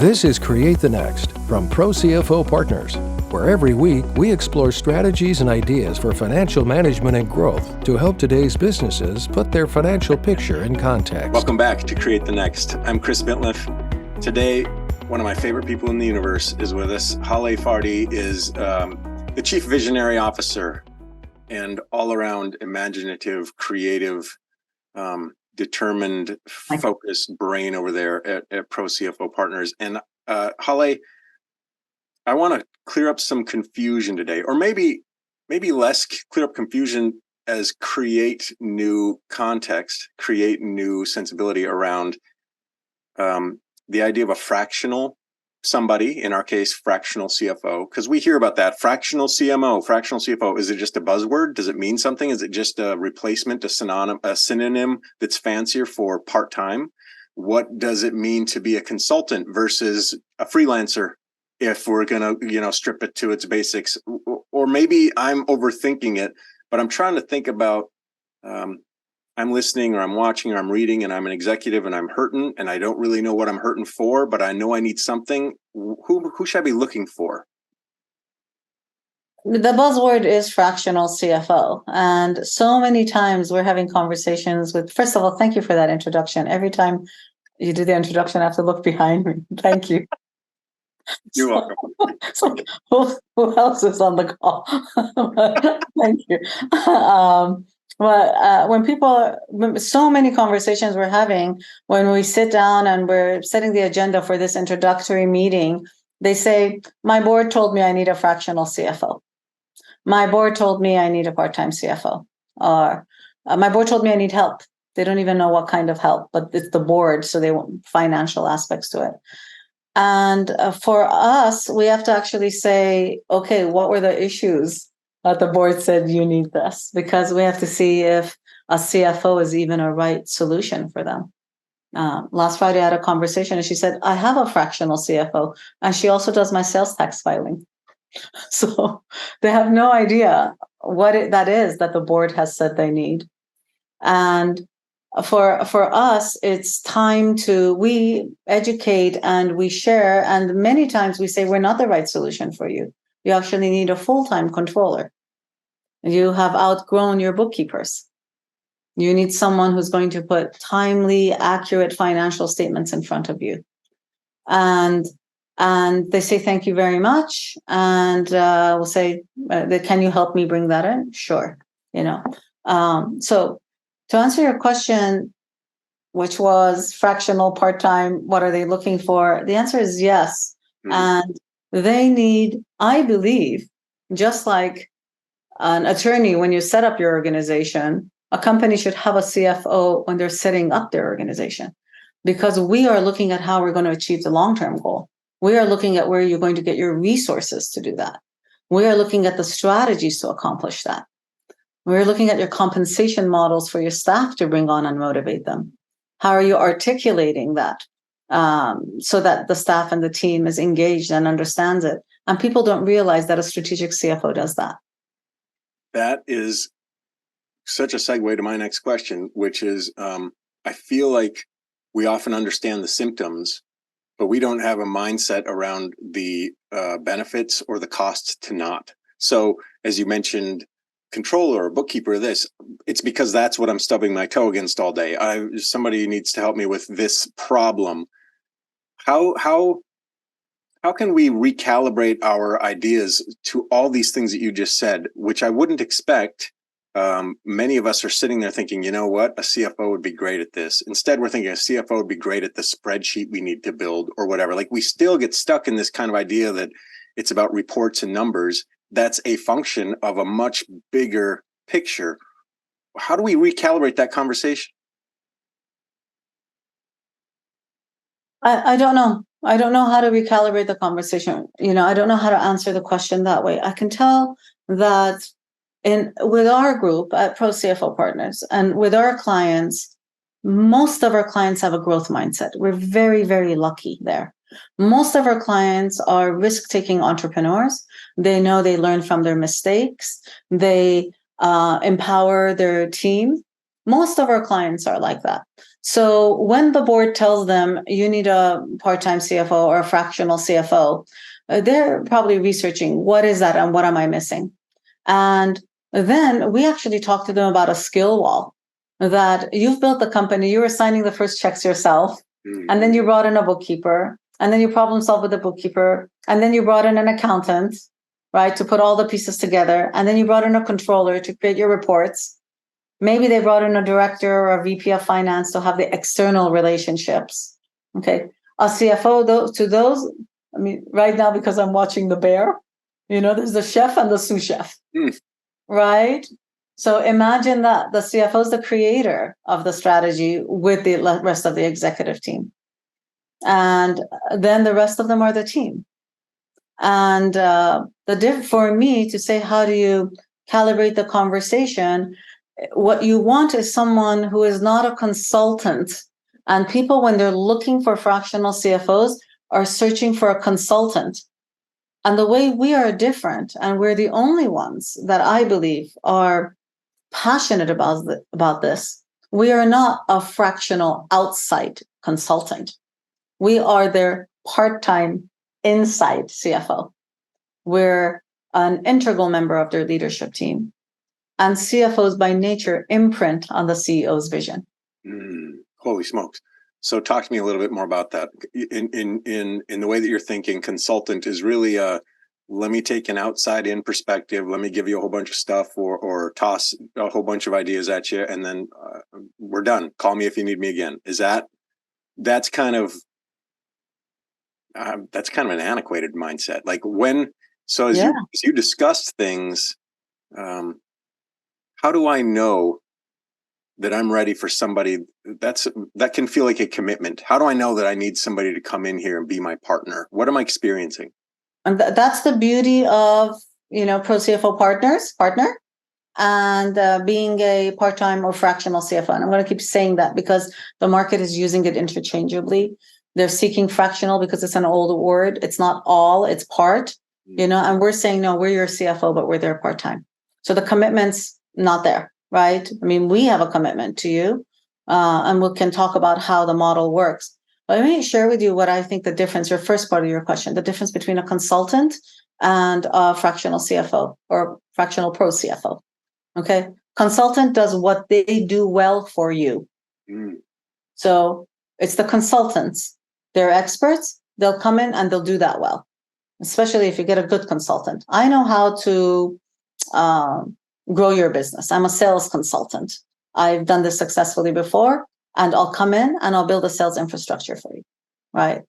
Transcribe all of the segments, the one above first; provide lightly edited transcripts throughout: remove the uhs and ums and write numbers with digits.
This is Create the Next from ProCFO Partners, where every week we explore strategies and ideas for financial management and growth to help today's businesses put their financial picture in context. Welcome back to Create the Next. I'm Chris Bintliff. Today, one of my favorite people in the universe is with us. Haleh Fardi is the Chief Visionary Officer and all-around imaginative, creative, determined, focused brain over there at ProCFO Partners. And Haleh, I want to clear up some confusion today, or maybe less clear up confusion as create new context, create new sensibility around the idea of a fractional somebody, in our case, fractional CFO, because we hear about that. Fractional CMO, fractional CFO. Is it just a buzzword? Does it mean something? Is it just a replacement, a synonym that's fancier for part-time? What does it mean to be a consultant versus a freelancer if we're going to, strip it to its basics? Or maybe I'm overthinking it, but I'm trying to think about I'm listening or I'm watching or I'm reading and I'm an executive and I'm hurting and I don't really know what I'm hurting for, but I know I need something. Who should I be looking for? The buzzword is fractional CFO. And so many times we're having conversations with, first of all, thank you for that introduction. Every time you do the introduction, I have to look behind me. Thank you. You're welcome. It's like, who else is on the call? Thank you. So many conversations we're having when we sit down and we're setting the agenda for this introductory meeting, they say, my board told me I need a fractional CFO. My board told me I need a part-time CFO. Or my board told me I need help. They don't even know what kind of help, but it's the board, so they want financial aspects to it. And for us, we have to actually say, okay, what were the issues that the board said you need this? Because we have to see if a CFO is even a right solution for them. Last Friday, I had a conversation and she said, I have a fractional CFO and she also does my sales tax filing. So they have no idea what that is that the board has said they need. And for us, it's time we educate and we share. And many times we say, we're not the right solution for you. You actually need a full-time controller. You have outgrown your bookkeepers. You need someone who's going to put timely, accurate financial statements in front of you. And they say, thank you very much. And we'll say, can you help me bring that in? Sure. So to answer your question, which was fractional, part-time, what are they looking for? The answer is yes. Mm-hmm. And they need, I believe, just like an attorney, when you set up your organization, a company should have a CFO when they're setting up their organization, because we are looking at how we're going to achieve the long-term goal. We are looking at where you're going to get your resources to do that. We are looking at the strategies to accomplish that. We're looking at your compensation models for your staff to bring on and motivate them. How are you articulating that? So that the staff and the team is engaged and understands it. And people don't realize that a strategic CFO does that. That is such a segue to my next question, which is, I feel like we often understand the symptoms, but we don't have a mindset around the benefits or the costs to not. So as you mentioned, controller or bookkeeper, it's because that's what I'm stubbing my toe against all day. Somebody needs to help me with this problem. How can we recalibrate our ideas to all these things that you just said, which I wouldn't expect? Many of us are sitting there thinking, you know what, a CFO would be great at this. Instead, we're thinking a CFO would be great at the spreadsheet we need to build or whatever. Like, we still get stuck in this kind of idea that it's about reports and numbers. That's a function of a much bigger picture. How do we recalibrate that conversation? I don't know. I don't know how to recalibrate the conversation. I don't know how to answer the question that way. I can tell that with our group at ProCFO Partners and with our clients, most of our clients have a growth mindset. We're very, very lucky there. Most of our clients are risk-taking entrepreneurs. They know they learn from their mistakes. They empower their team. Most of our clients are like that. So when the board tells them you need a part-time CFO or a fractional CFO, they're probably researching what is that and what am I missing? And then we actually talk to them about a skill wall that you've built the company, you were signing the first checks yourself, and then you brought in a bookkeeper, and then you problem solved with the bookkeeper, and then you brought in an accountant, right, to put all the pieces together, and then you brought in a controller to create your reports. Maybe they brought in a director or a VP of finance to have the external relationships. Okay. A CFO, to those, I mean, right now, because I'm watching The Bear, there's the chef and the sous chef, right? So imagine that the CFO is the creator of the strategy with the rest of the executive team. And then the rest of them are the team. And for me to say, how do you calibrate the conversation? What you want is someone who is not a consultant. And people, when they're looking for fractional CFOs, are searching for a consultant. And the way we are different, and we're the only ones that I believe are passionate about this, we are not a fractional outside consultant. We are their part-time inside CFO. We're an integral member of their leadership team. And CFOs by nature imprint on the CEO's vision. Holy smokes. So talk to me a little bit more about that. In the way that you're thinking, consultant is really let me take an outside in perspective. Let me give you a whole bunch of stuff or toss a whole bunch of ideas at you. And then we're done. Call me if you need me again. That's kind of an antiquated mindset. Like as you discussed things, how do I know that I'm ready for somebody that can feel like a commitment? How do I know that I need somebody to come in here and be my partner? What am I experiencing? And that's the beauty of, ProCFO partner, and being a part-time or fractional CFO. And I'm going to keep saying that because the market is using it interchangeably. They're seeking fractional because it's an old word. It's not all, it's part, and we're saying, no, we're your CFO, but we're there part-time. So the commitment's not there, right? I mean, we have a commitment to you, and we can talk about how the model works. But let me share with you what I think your first part of your question, the difference between a consultant and a fractional CFO or fractional pro CFO. Okay. Consultant does what they do well for you. So it's the consultants. They're experts. They'll come in and they'll do that well, especially if you get a good consultant. I know how to grow your business. I'm a sales consultant. I've done this successfully before, and I'll come in and I'll build a sales infrastructure for you, right?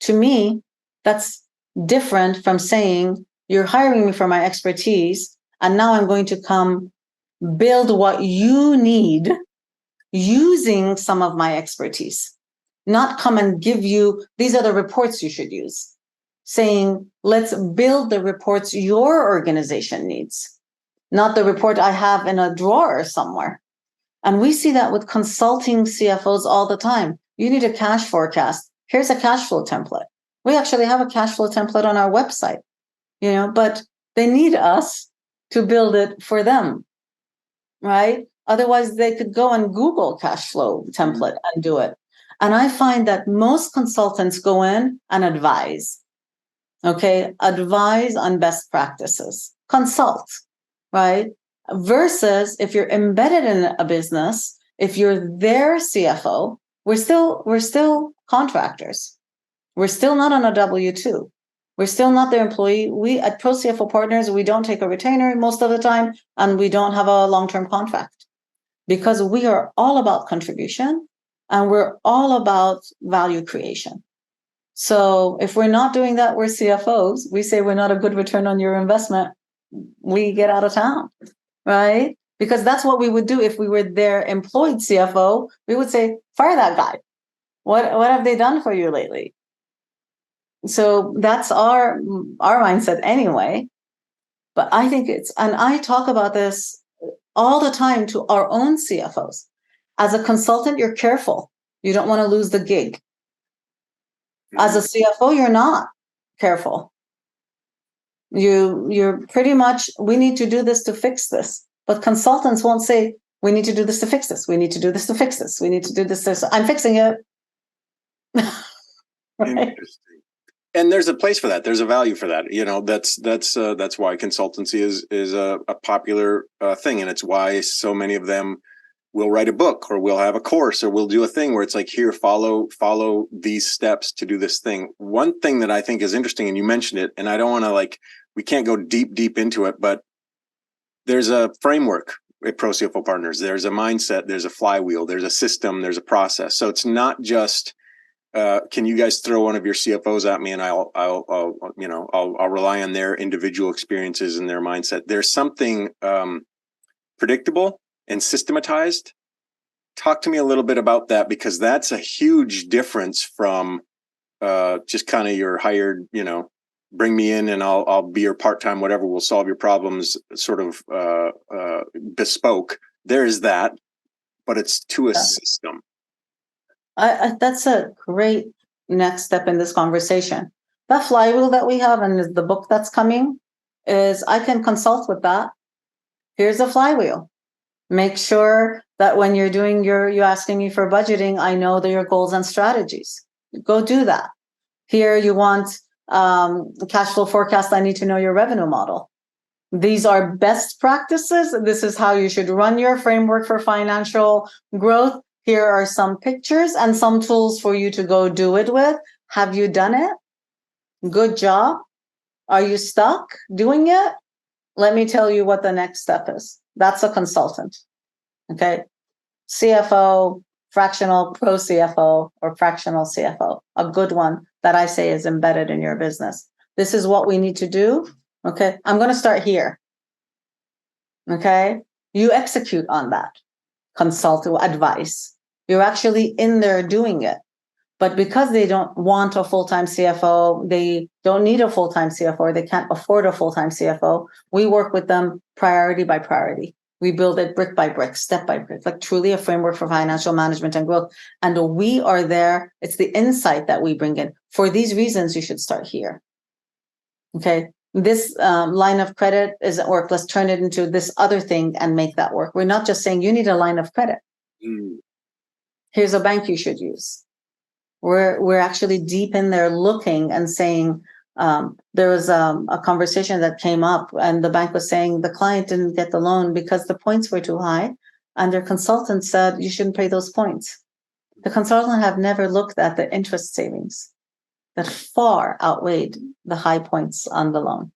To me, that's different from saying you're hiring me for my expertise, and now I'm going to come build what you need using some of my expertise, not come and give you, these are the reports you should use, saying, let's build the reports your organization needs, not the report I have in a drawer somewhere. And we see that with consulting CFOs all the time. You need a cash forecast. Here's a cash flow template. We actually have a cash flow template on our website, but they need us to build it for them, right? Otherwise, they could go and Google cash flow template and do it. And I find that most consultants go in and advise, advise on best practices, consult, right? Versus if you're embedded in a business, if you're their CFO, we're still contractors. We're still not on a W-2. We're still not their employee. We at ProCFO Partners, we don't take a retainer most of the time, and we don't have a long-term contract because we are all about contribution and we're all about value creation. So if we're not doing that, we're CFOs. We say we're not a good return on your investment. We get out of town, right? Because that's what we would do if we were their employed CFO. We would say, fire that guy. What have they done for you lately? So that's our mindset anyway. But I think and I talk about this all the time to our own CFOs. As a consultant, you're careful. You don't want to lose the gig. As a CFO, you're not careful. You're pretty much, we need to do this to fix this. But consultants won't say, We need to do this to fix this. We need to do this to fix this. We need to do this. I'm fixing it. Right? Interesting. And there's a place for that. There's a value for that. That's why consultancy is a popular thing, and it's why so many of them will write a book, or we'll have a course, or we'll do a thing where it's like, here, follow these steps to do this thing. One thing that I think is interesting, and you mentioned it, and I don't want to we can't go deep into it, but there's a framework at ProCFO Partners. There's a mindset, there's a flywheel, there's a system, there's a process. So it's not just can you guys throw one of your CFOs at me, and I'll rely on their individual experiences and their mindset. There's something predictable and systematized. Talk to me a little bit about that, because that's a huge difference from just kind of your hired, bring me in and I'll be your part-time, whatever, we'll solve your problems, sort of bespoke. There's that, but it's to a system. That's a great next step in this conversation. That flywheel that we have and the book that's coming is, I can consult with that. Here's a flywheel. Make sure that when you're doing you asking me for budgeting, I know your goals and strategies. Go do that. Here you want cash flow forecast. I need to know your revenue model. These are best practices. This is how you should run your framework for financial growth. Here are some pictures and some tools for you to go do it with. Have you done it? Good job. Are you stuck doing it? Let me tell you what the next step is. That's a consultant. Okay. CFO, fractional ProCFO, or fractional CFO, a good one that I say is embedded in your business. This is what we need to do. Okay. I'm going to start here. Okay. You execute on that. Consult advice. You're actually in there doing it. But because they don't want a full-time CFO, they don't need a full-time CFO, or they can't afford a full-time CFO, we work with them priority by priority. We build it brick by brick, step by brick, like truly a framework for financial management and growth. And we are there. It's the insight that we bring in. For these reasons, you should start here. Okay. This line of credit isn't work. Let's turn it into this other thing and make that work. We're not just saying you need a line of credit. Here's a bank you should use. We're actually deep in there looking and saying, there was a conversation that came up, and the bank was saying the client didn't get the loan because the points were too high, and their consultant said you shouldn't pay those points. The consultant have never looked at the interest savings that far outweighed the high points on the loan,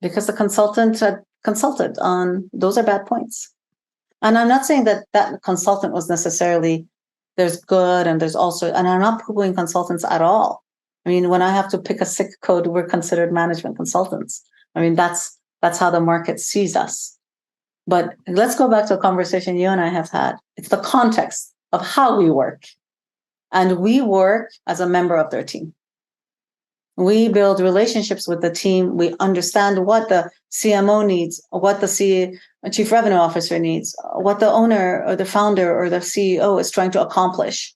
because the consultant had consulted on those are bad points. And I'm not saying that that consultant was necessarily, there's good and there's also, and I'm not poo-pooing consultants at all. I mean, when I have to pick a SIC code, we're considered management consultants. I mean, that's how the market sees us. But let's go back to a conversation you and I have had. It's the context of how we work. And we work as a member of their team. We build relationships with the team. We understand what the CMO needs, what the Chief Revenue Officer needs, what the owner or the founder or the CEO is trying to accomplish.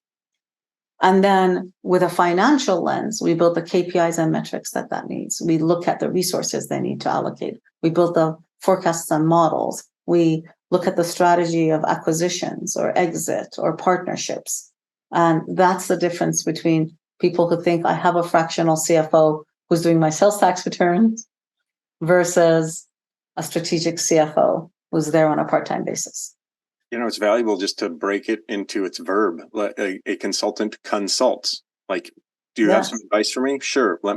And then with a financial lens, we build the KPIs and metrics that needs. We look at the resources they need to allocate. We build the forecasts and models. We look at the strategy of acquisitions or exit or partnerships. And that's the difference between people who think I have a fractional CFO who's doing my sales tax returns versus a strategic CFO who's there on a part-time basis. It's valuable just to break it into its verb. A consultant consults. Like, do you have some advice for me? Sure. Why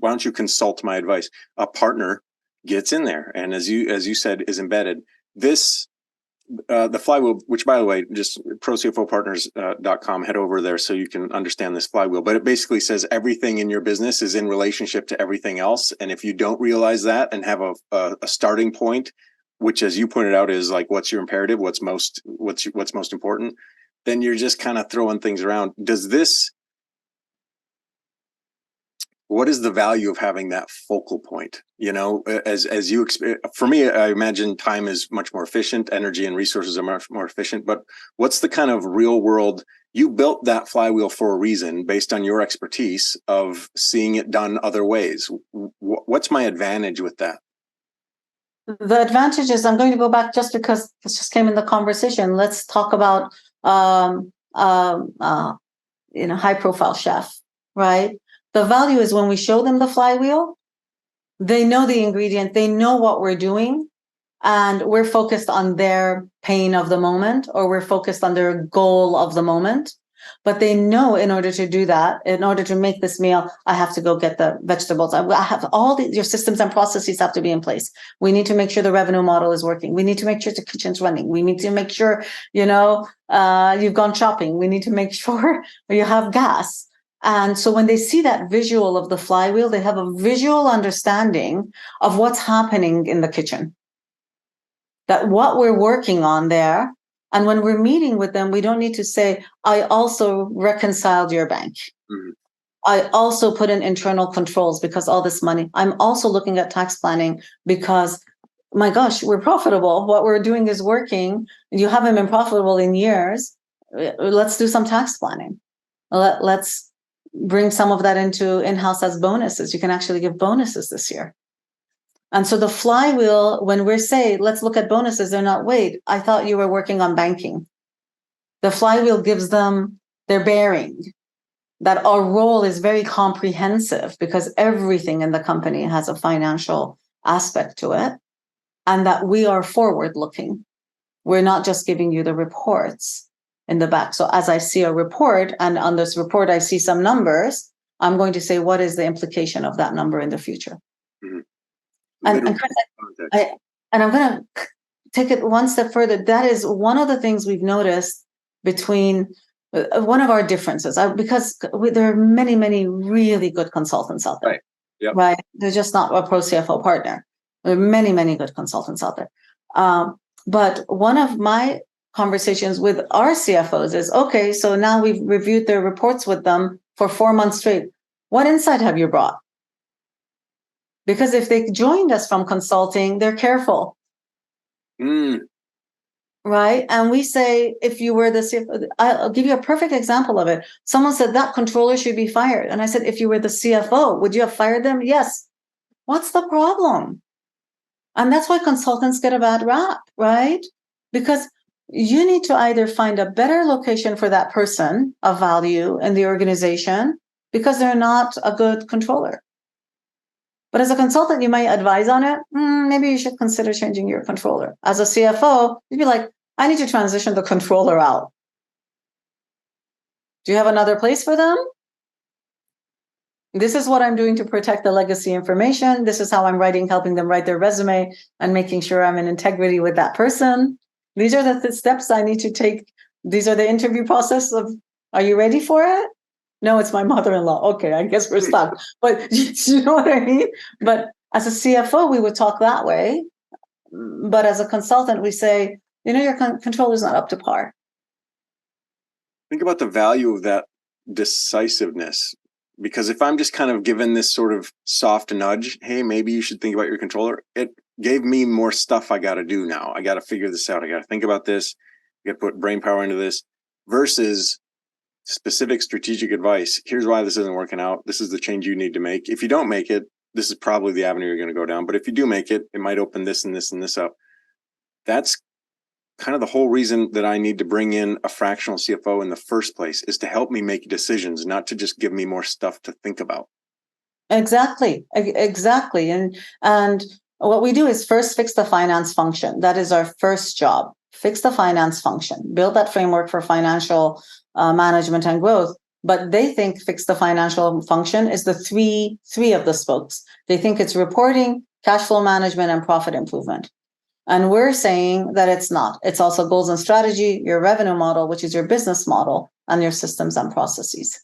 don't you consult my advice? A partner gets in there, and as you said, is embedded. This, the flywheel, which by the way, just ProCFOpartners.com, head over there so you can understand this flywheel. But it basically says everything in your business is in relationship to everything else. And if you don't realize that and have a starting point, which, as you pointed out, is like, what's your imperative? What's most important? Then you're just kind of throwing things around. What is the value of having that focal point? For me, I imagine time is much more efficient. Energy and resources are much more efficient. But what's the kind of real world? You built that flywheel for a reason, based on your expertise of seeing it done other ways. What's my advantage with that? The advantage is, I'm going to go back just because this just came in the conversation. Let's talk about high profile chef, right? The value is when we show them the flywheel, they know the ingredient, they know what we're doing, and we're focused on their pain of the moment, or we're focused on their goal of the moment. But they know, in order to do that, in order to make this meal, I have to go get the vegetables. I have your systems and processes have to be in place. We need to make sure the revenue model is working. We need to make sure the kitchen's running. We need to make sure, you've gone shopping. We need to make sure you have gas. And so when they see that visual of the flywheel, they have a visual understanding of what's happening in the kitchen, that what we're working on there. And when we're meeting with them, we don't need to say, I also reconciled your bank. Mm-hmm. I also put in internal controls because all this money. I'm also looking at tax planning because, my gosh, we're profitable. What we're doing is working. You haven't been profitable in years. Let's do some tax planning. Let's bring some of that into in-house as bonuses. You can actually give bonuses this year. And so the flywheel, when we're saying, let's look at bonuses, they're not, wait, I thought you were working on banking. The flywheel gives them their bearing, that our role is very comprehensive because everything in the company has a financial aspect to it, and that we are forward looking. We're not just giving you the reports in the back. So as I see a report, and on this report, I see some numbers, I'm going to say, what is the implication of that number in the future? Mm-hmm. And I'm going to take it one step further. That is one of the things we've noticed between one of our differences, because there are many, many really good consultants out there. Right. Yep. Right. They're just not a ProCFO partner. There are many, many good consultants out there. But one of my conversations with our CFOs is, okay, so now we've reviewed their reports with them for 4 months straight. What insight have you brought? Because if they joined us from consulting, they're careful. Right? And we say, if you were the CFO, I'll give you a perfect example of it. Someone said that controller should be fired. And I said, if you were the CFO, would you have fired them? Yes. What's the problem? And that's why consultants get a bad rap, right? Because you need to either find a better location for that person of value in the organization because they're not a good controller. But as a consultant, you might advise on it. Maybe you should consider changing your controller. As a CFO, you'd be like, I need to transition the controller out. Do you have another place for them? This is what I'm doing to protect the legacy information. This is how I'm helping them write their resume and making sure I'm in integrity with that person. These are the steps I need to take. These are the interview process of, are you ready for it? No, it's my mother-in-law. Okay, I guess we're stuck. But you know what I mean? But as a CFO, we would talk that way. But as a consultant, we say, your controller's not up to par. Think about the value of that decisiveness. Because if I'm just kind of given this sort of soft nudge, hey, maybe you should think about your controller, it gave me more stuff I got to do now. I got to figure this out. I got to think about this. I got to put brain power into this versus specific strategic advice. Here's why this isn't working out. This is the change you need to make. If you don't make it, this is probably the avenue you're going to go down. But if you do make it, it might open this and this and this up. That's kind of the whole reason that I need to bring in a fractional CFO in the first place, is to help me make decisions, not to just give me more stuff to think about. Exactly. And what we do is first fix the finance function. That is our first job. Fix the finance function, build that framework for financial management and growth. But they think fix the financial function is the three of the spokes. They think it's reporting, cash flow management, and profit improvement. And we're saying that it's not. It's also goals and strategy, your revenue model, which is your business model, and your systems and processes.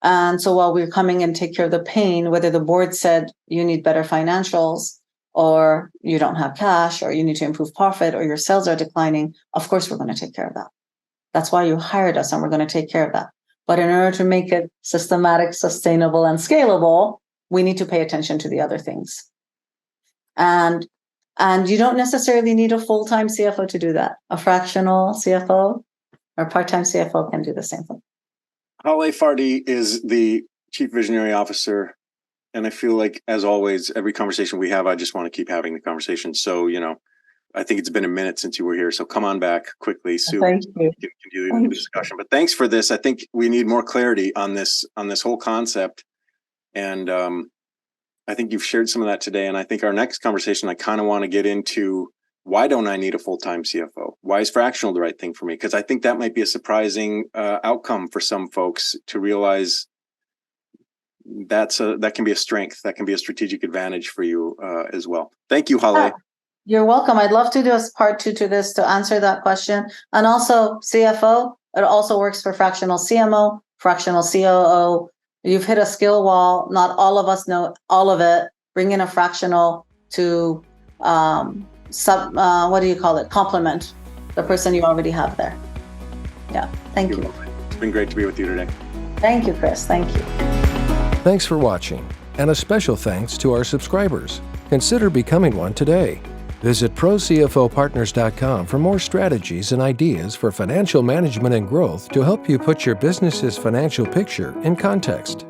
And so while we're coming and take care of the pain, whether the board said you need better financials, or you don't have cash, or you need to improve profit, or your sales are declining, of course, we're going to take care of that. That's why you hired us, and we're going to take care of that. But in order to make it systematic, sustainable, and scalable, we need to pay attention to the other things. And you don't necessarily need a full-time CFO to do that. A fractional CFO or part-time CFO can do the same thing. Haleh Fardi is the Chief Visionary Officer And I feel like, as always, every conversation we have, I just want to keep having the conversation. So, I think it's been a minute since you were here. So come on back quickly, Sue. Thank you. We can continue the discussion. But thanks for this. I think we need more clarity on this whole concept. And I think you've shared some of that today. And I think our next conversation, I kind of want to get into, why don't I need a full-time CFO? Why is fractional the right thing for me? Because I think that might be a surprising outcome for some folks to realize that can be a strength. That can be a strategic advantage for you as well. Thank you, Haleh. You're welcome. I'd love to do a part 2 to this to answer that question. And also CFO, it also works for fractional CMO, fractional COO. You've hit a skill wall. Not all of us know all of it. Bring in a fractional to complement the person you already have there. Yeah. Thank you. It's been great to be with you today. Thank you, Chris. Thank you. Thanks for watching, and a special thanks to our subscribers. Consider becoming one today. Visit ProCFOPartners.com for more strategies and ideas for financial management and growth to help you put your business's financial picture in context.